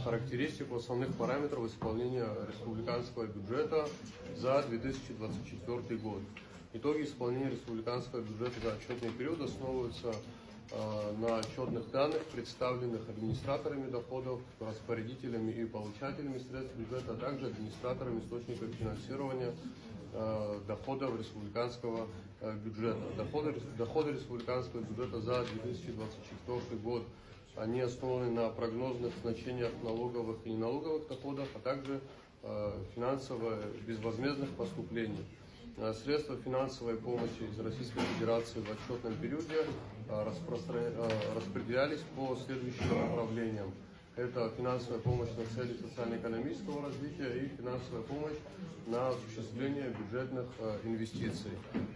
характеристику основных параметров исполнения республиканского бюджета за 2024 год. Итоги исполнения республиканского бюджета за отчетный период основываются на отчетных данных, представленных администраторами доходов, распорядителями и получателями средств бюджета, а также администраторами источников финансирования доходов республиканского бюджета. Доходы республиканского бюджета за 2024 год, они основаны на прогнозных значениях налоговых и неналоговых доходов, а также финансово-безвозмездных поступлений. Средства финансовой помощи из Российской Федерации в отчетном периоде распределялись по следующим направлениям. Это финансовая помощь на цели социально-экономического развития и финансовая помощь на осуществление бюджетных инвестиций.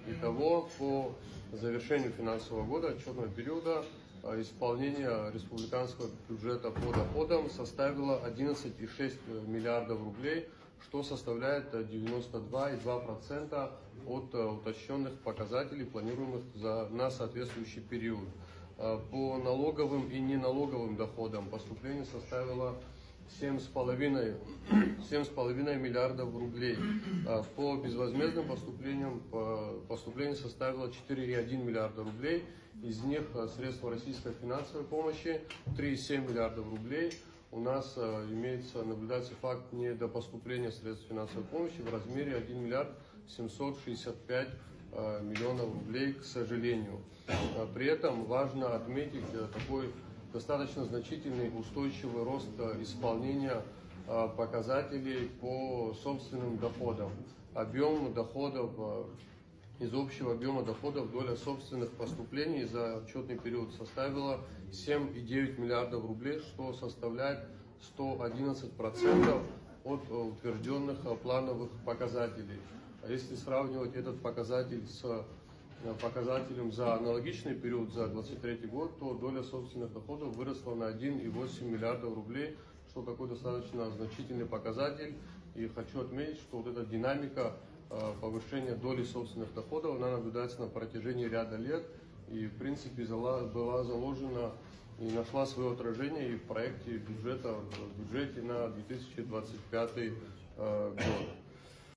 Итого, по завершению финансового года, отчетного периода, исполнение республиканского бюджета по доходам составило 11,6 миллиардов рублей, что составляет 92,2% от уточненных показателей, планируемых на соответствующий период. По налоговым и неналоговым доходам поступление составило 7,5 миллиардов рублей. По безвозмездным поступлениям поступление составило 4,1 миллиарда рублей. Из них средства российской финансовой помощи 3,7 миллиардов рублей. У нас наблюдается факт недопоступления средств финансовой помощи в размере 1 миллиард 765 миллионов рублей, к сожалению. При этом важно отметить такой достаточно значительный устойчивый рост исполнения показателей по собственным доходам. Объем доходов, из общего объема доходов доля собственных поступлений за отчетный период составила 7,9 миллиардов рублей, что составляет 111% от утвержденных плановых показателей. А если сравнивать этот показатель с показателем за аналогичный период, за 2023 год, то доля собственных доходов выросла на 1,8 миллиардов рублей, что такой достаточно значительный показатель. И хочу отметить, что вот эта динамика повышения доли собственных доходов, она наблюдается на протяжении ряда лет и, в принципе, была заложена и нашла свое отражение и в проекте бюджета, в бюджете на 2025 год.